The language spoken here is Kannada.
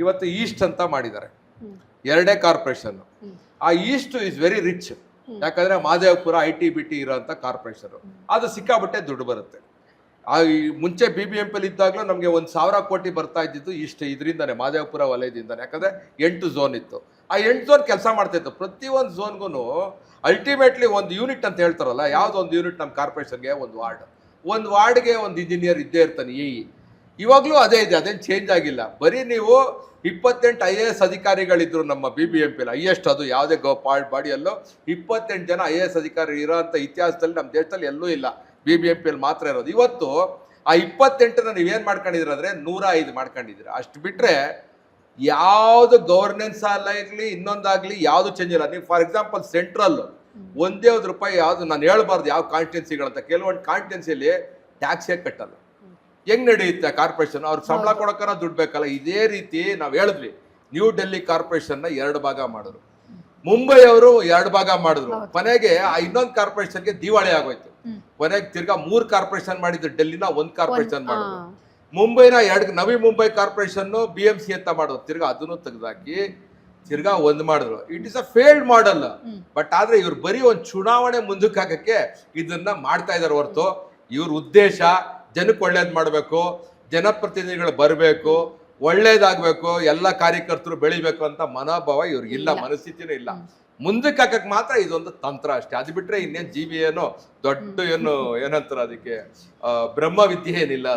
ಇವತ್ತು ಈಸ್ಟ್ ಅಂತ ಮಾಡಿದ್ದಾರೆ, ಎರಡೇ ಕಾರ್ಪೊರೇಷನ್. ಆ ಈಸ್ಟ್ ಇಸ್ ವೆರಿ ರಿಚ್, ಯಾಕಂದ್ರೆ ಮಾದೇವಪುರ ITBT ಇರೋಂಥ ಕಾರ್ಪೊರೇಷನ್, ಅದು ಸಿಕ್ಕಾಬಟ್ಟೆ ದುಡ್ಡು ಬರುತ್ತೆ. ಮುಂಚೆ BBMP ಇದ್ದಾಗಲೂ ನಮಗೆ 1,000 ಕೋಟಿ ಬರ್ತಾ ಇದ್ದಿದ್ದು ಇಷ್ಟು ಇದರಿಂದಾನೆ, ಮಾದೇವಪುರ ವಲಯದಿಂದಾನೆ. ಯಾಕಂದ್ರೆ 8 ಝೋನ್ ಇತ್ತು. ಆ 8 ಝೋನ್ ಕೆಲಸ ಮಾಡ್ತಾ ಇತ್ತು. ಪ್ರತಿಯೊಂದು ಝೋನ್ಗೂ ಅಲ್ಟಿಮೇಟ್ಲಿ ಒಂದು ಯೂನಿಟ್ ಅಂತ ಹೇಳ್ತಾರಲ್ಲ, ಯಾವ್ದೊಂದು ಯೂನಿಟ್ ನಮ್ಮ ಕಾರ್ಪೊರೇಷನ್ಗೆ ಒಂದು ವಾರ್ಡ್ಗೆ ಒಂದು ಇಂಜಿನಿಯರ್ ಇದ್ದೇ ಇರ್ತಾನೆ. ಇವಾಗಲೂ ಅದೇ ಇದೆ, ಅದೇನು ಚೇಂಜ್ ಆಗಿಲ್ಲ. ಬರೀ ನೀವು 28 IAS ಅಧಿಕಾರಿಗಳಿದ್ರು ನಮ್ಮ BBMP ಹೈಯೆಸ್ಟ್, ಅದು ಯಾವುದೇ ಬಾಡಿಯಲ್ಲೂ 28 ಜನ IAS ಅಧಿಕಾರಿ ಇರೋಂಥ ಇತಿಹಾಸದಲ್ಲಿ ನಮ್ಮ ದೇಶದಲ್ಲಿ ಎಲ್ಲೂ ಇಲ್ಲ, BBMP ಮಾತ್ರ ಇರೋದು. ಇವತ್ತು ಆ 28ನ ನೀವೇನು ಮಾಡ್ಕೊಂಡಿದ್ದೀರ ಅಂದರೆ 105 ಮಾಡ್ಕೊಂಡಿದ್ದೀರ. ಅಷ್ಟು ಬಿಟ್ಟರೆ ಯಾವುದು ಗವರ್ನೆನ್ಸ್ ಆಗಲಿ ಇನ್ನೊಂದಾಗಲಿ ಯಾವುದು ಚೇಂಜ್ ಇಲ್ಲ. ನೀವು ಫಾರ್ ಎಕ್ಸಾಂಪಲ್ ಸೆಂಟ್ರಲ್ ಒಂದೇ ₹1 ಯಾವುದು, ನಾನು ಹೇಳ್ಬಾರ್ದು ಯಾವ ಕಾನ್ಸ್ಟಿಟ್ಯೂನ್ಸಿಗಳಂತ, ಕೆಲವೊಂದು ಕಾನ್ಸ್ಟಿಟ್ಯೂನ್ಸಿಯಲ್ಲಿ ಟ್ಯಾಕ್ಸೇ ಕಟ್ಟಲ್ಲ. ಹೆಂಗ್ ನಡೆಯುತ್ತೆ ಕಾರ್ಪೊರೇಷನ್? ಅವ್ರಿಗೆ ಸಂಬಳ ಕೊಡೋಕರ ದುಡ್ಡು ಬೇಕಲ್ಲ. ಇದೇ ರೀತಿ ನಾವು ಹೇಳಿದ್ವಿ, ನ್ಯೂ ಡೆಲ್ಲಿ ಕಾರ್ಪೊರೇಷನ್ನ 2 ಭಾಗ ಮಾಡಿದ್ರು, ಮುಂಬೈ ಅವರು 2 ಭಾಗ ಮಾಡಿದ್ರು. ಕೊನೆಗೆ ಆ ಇನ್ನೊಂದು ಕಾರ್ಪೊರೇಷನ್ಗೆ ದಿವಾಳಿ ಆಗೋಯ್ತು. ಕೊನೆಗೆ ತಿರ್ಗಾ 3 ಕಾರ್ಪೊರೇಷನ್ ಮಾಡಿದ್ರು, ಡೆಲ್ಲಿನ 1 ಕಾರ್ಪೊರೇಷನ್ ಮಾಡಿದ್ರು. ಮುಂಬೈನ 2 ನವಿ ಮುಂಬೈ ಕಾರ್ಪೊರೇಷನ್ BMC ಅಂತ ಮಾಡಿದ್ರು, ತಿರ್ಗಾ ಅದನ್ನು ತೆಗೆದಾಕಿ ತಿರ್ಗಾ 1 ಮಾಡಿದ್ರು. It is a failed model. But ಆದ್ರೆ ಇವ್ರು ಬರೀ ಒಂದು ಚುನಾವಣೆ ಮುಂದಕ್ಕೆ ಹಾಕಕ್ಕೆ ಇದನ್ನ ಮಾಡ್ತಾ ಇದಾರೆ ಹೊರತು ಇವ್ರ ಉದ್ದೇಶ ಜನಕ್ಕೆ ಒಳ್ಳೇದು ಮಾಡಬೇಕು, ಜನಪ್ರತಿನಿಧಿಗಳು ಬರಬೇಕು, ಒಳ್ಳೇದಾಗಬೇಕು, ಎಲ್ಲ ಕಾರ್ಯಕರ್ತರು ಬೆಳಿಬೇಕು ಅಂತ ಮನೋಭಾವ ಇವ್ರಿಗಿಲ್ಲ, ಮನಸ್ಥಿತಿನೂ ಇಲ್ಲ. ಮುಂದಕ್ಕೆ ಹಾಕಕ್ಕೆ ಮಾತ್ರ ಇದೊಂದು ತಂತ್ರ ಅಷ್ಟೇ. ಅದು ಬಿಟ್ರೆ ಇನ್ನೇನು ಜೀವಿ ಏನೋ ದೊಡ್ಡ ಏನಂತಾರೆ ಅದಕ್ಕೆ ಬ್ರಹ್ಮ ವಿದ್ಯೆ ಏನಿಲ್ಲ.